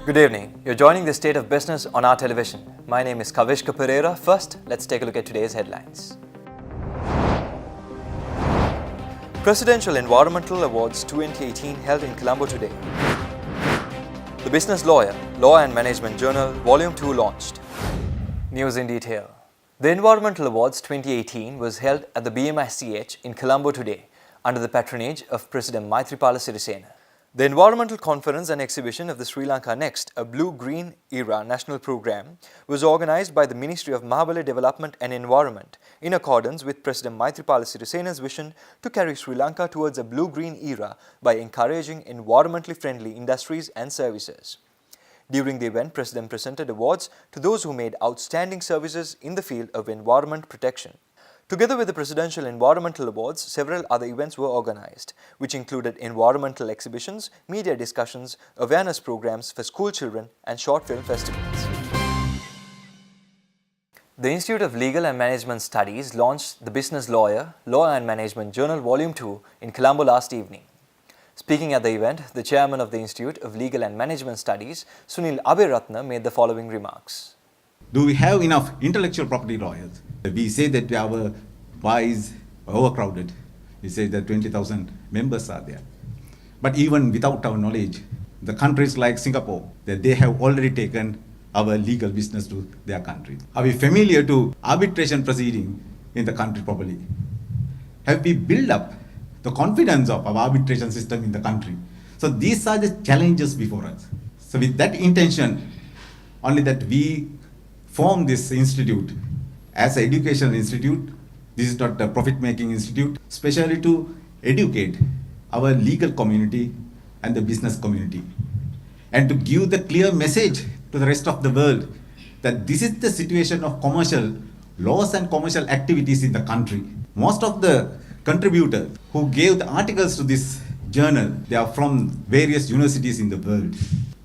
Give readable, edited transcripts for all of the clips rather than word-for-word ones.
Good evening. You're joining the State of Business on our television. My name is Kavishka Pereira. First, let's take a look at today's headlines. Presidential Environmental Awards 2018 held in Colombo today. The Business Lawyer, Law and Management Journal, Volume 2 launched. News in detail. The Environmental Awards 2018 was held at the BMICH in Colombo today under the patronage of President Maithripala Sirisena. The Environmental Conference and Exhibition of the Sri Lanka Next, a Blue-Green Era national program, was organized by the Ministry of Mahabali Development and Environment in accordance with President Maithripala Sirisena's vision to carry Sri Lanka towards a blue-green era by encouraging environmentally friendly industries and services. During the event, President presented awards to those who made outstanding services in the field of environment protection. Together with the Presidential Environmental Awards, several other events were organized, which included environmental exhibitions, media discussions, awareness programs for school children, and short film festivals. The Institute of Legal and Management Studies launched the Business Lawyer, Law and Management Journal Volume 2 in Colombo last evening. Speaking at the event, the chairman of the Institute of Legal and Management Studies, Sunil Abhiratna, made the following remarks. Do we have enough intellectual property lawyers? We say that our bar is overcrowded. We say that 20,000 members are there. But even without our knowledge, the countries like Singapore, that they have already taken our legal business to their country. Are we familiar to arbitration proceeding in the country properly? Have we built up the confidence of our arbitration system in the country? So these are the challenges before us. So with that intention, only that we form this institute as an educational institute. This is not a profit-making institute, especially to educate our legal community and the business community, and to give the clear message to the rest of the world that this is the situation of commercial laws and commercial activities in the country. Most of the contributors who gave the articles to this journal, they are from various universities in the world.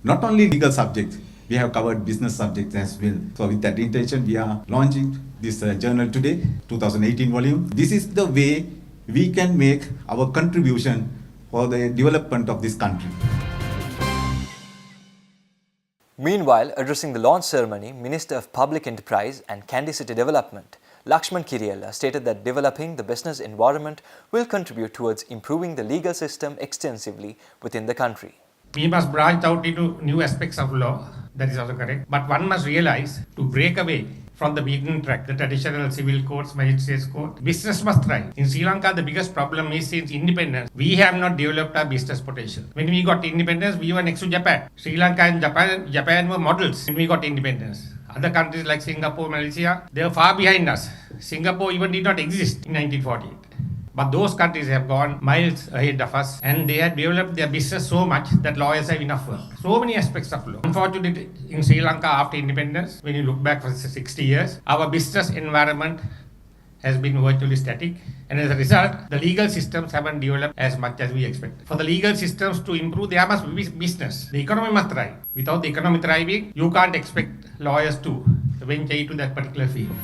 Not only legal subjects, we have covered business subjects as well. So with that intention, we are launching this journal today, 2018 volume. This is the way we can make our contribution for the development of this country. Meanwhile, addressing the launch ceremony, Minister of Public Enterprise and Kandy City Development, Lakshman Kiriella, stated that developing the business environment will contribute towards improving the legal system extensively within the country. We must branch out into new aspects of law, that is also correct. But one must realize to break away from the beaten track, the traditional civil courts, magistrates court, business must thrive. In Sri Lanka, the biggest problem is since independence, we have not developed our business potential. When we got independence, we were next to Japan. Sri Lanka and Japan were models when we got independence. Other countries like Singapore, Malaysia, they were far behind us. Singapore even did not exist in 1948. But those countries have gone miles ahead of us, and they have developed their business so much that lawyers have enough work. So many aspects of law. Unfortunately, in Sri Lanka after independence, when you look back for 60 years, our business environment has been virtually static, and as a result, the legal systems haven't developed as much as we expected. For the legal systems to improve, there must be business. The economy must thrive. Without the economy thriving, you can't expect lawyers to venture into that particular field.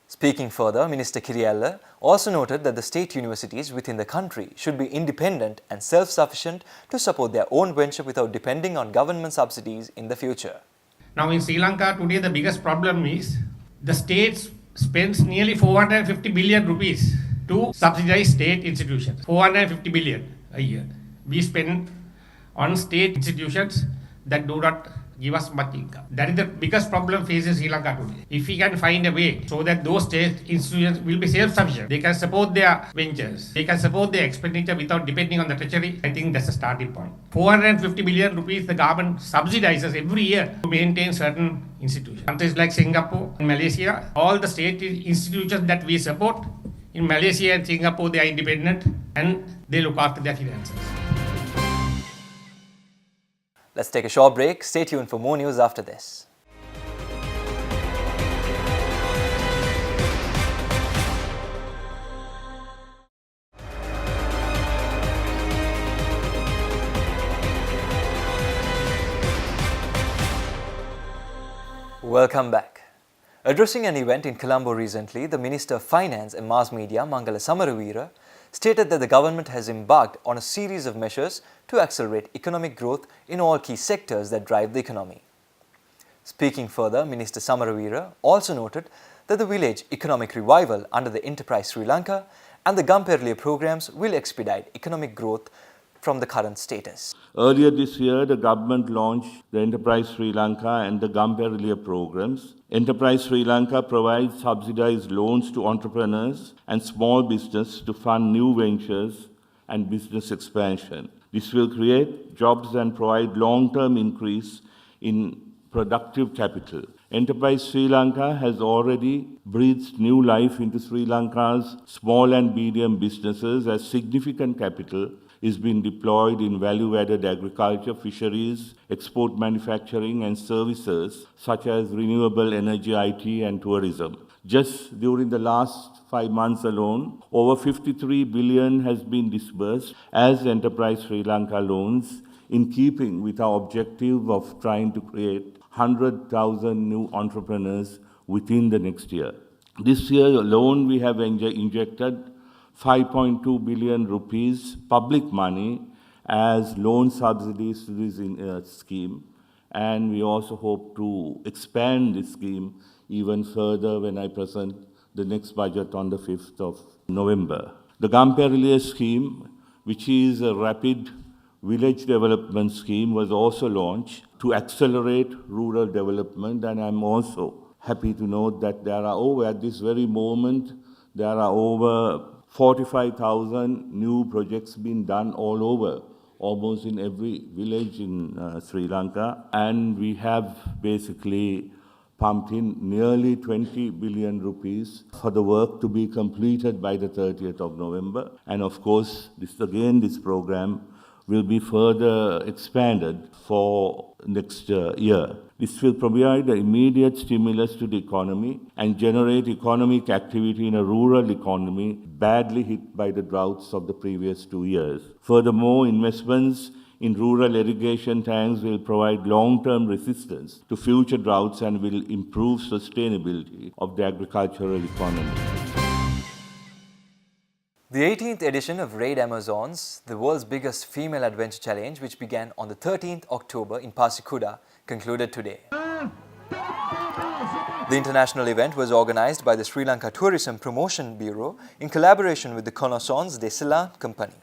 Speaking further, Minister Kiriella also noted that the state universities within the country should be independent and self-sufficient to support their own venture without depending on government subsidies in the future. Now in Sri Lanka today, the biggest problem is the state spends nearly 450 billion rupees to subsidize state institutions. 450 billion a year. We spend on state institutions that do not give us much income. That is the biggest problem faces Sri Lanka today. If we can find a way so that those state institutions will be self-sufficient, they can support their ventures, they can support their expenditure without depending on the treasury, I think that's a starting point. 450 billion rupees the government subsidizes every year to maintain certain institutions. Countries like Singapore and Malaysia, all the state institutions that we support, in Malaysia and Singapore they are independent and they look after their finances. Let's take a short break. Stay tuned for more news after this. Welcome back. Addressing an event in Colombo recently, the Minister of Finance and Mass Media, Mangala Samaravira, stated that the government has embarked on a series of measures to accelerate economic growth in all key sectors that drive the economy. Speaking further, Minister Samaravira also noted that the village economic revival under the Enterprise Sri Lanka and the Gamperlia programs will expedite economic growth from the current status. Earlier this year, the government launched the Enterprise Sri Lanka and the Gamperlia programs. Enterprise Sri Lanka provides subsidized loans to entrepreneurs and small business to fund new ventures and business expansion. This will create jobs and provide long-term increase in productive capital. Enterprise Sri Lanka has already breathed new life into Sri Lanka's small and medium businesses as significant capital is being deployed in value-added agriculture, fisheries, export manufacturing and services such as renewable energy, IT and tourism. Just during the last 5 months alone, over 53 billion has been disbursed as Enterprise Sri Lanka loans in keeping with our objective of trying to create 100,000 new entrepreneurs within the next year. This year alone, we have injected 5.2 billion rupees public money as loan subsidies to this scheme, and we also hope to expand this scheme even further when I present the next budget on the 5th of November. The Gamperlia scheme, which is a rapid village development scheme, was also launched to accelerate rural development, and I'm also happy to note that at this very moment, there are over 45,000 new projects being done all over, almost in every village in Sri Lanka, and we have basically pumped in nearly 20 billion rupees for the work to be completed by the 30th of November. And of course, this program will be further expanded for next year. This will provide an immediate stimulus to the economy and generate economic activity in a rural economy badly hit by the droughts of the previous 2 years. Furthermore, investments in rural irrigation tanks will provide long-term resistance to future droughts and will improve sustainability of the agricultural economy. The 18th edition of Raid Amazons, the world's biggest female adventure challenge, which began on the 13th October in Pasikuda, concluded today. The international event was organized by the Sri Lanka Tourism Promotion Bureau in collaboration with the Connaissance des Salins Company.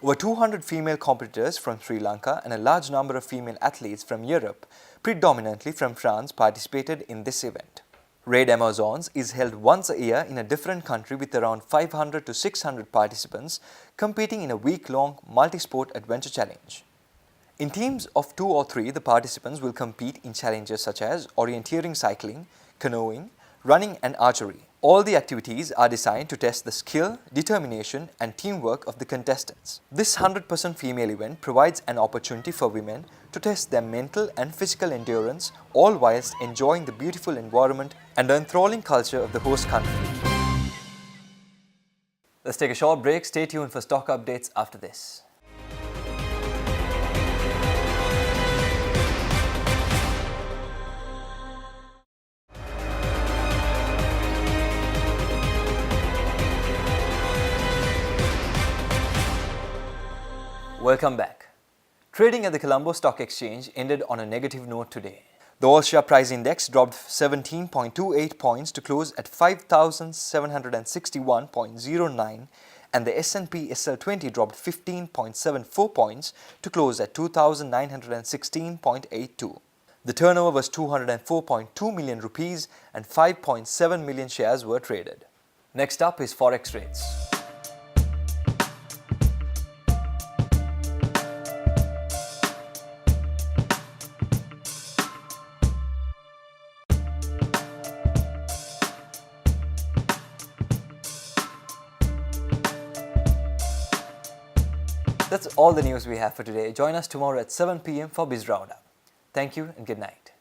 Over 200 female competitors from Sri Lanka and a large number of female athletes from Europe, predominantly from France, participated in this event. Raid Amazons is held once a year in a different country with around 500 to 600 participants competing in a week-long multi-sport adventure challenge. In teams of 2 or 3, the participants will compete in challenges such as orienteering cycling, canoeing, running and archery. All the activities are designed to test the skill, determination and teamwork of the contestants. This 100% female event provides an opportunity for women to test their mental and physical endurance, all whilst enjoying the beautiful environment and the enthralling culture of the host country. Let's take a short break. Stay tuned for stock updates after this. Welcome back. Trading at the Colombo Stock Exchange ended on a negative note today. The All-Share Price Index dropped 17.28 points to close at 5,761.09 and the S&P SL20 dropped 15.74 points to close at 2,916.82. The turnover was 204.2 million rupees and 5.7 million shares were traded. Next up is Forex rates. That's all the news we have for today. Join us tomorrow at 7 p.m. for Biz Roundup. Thank you and good night.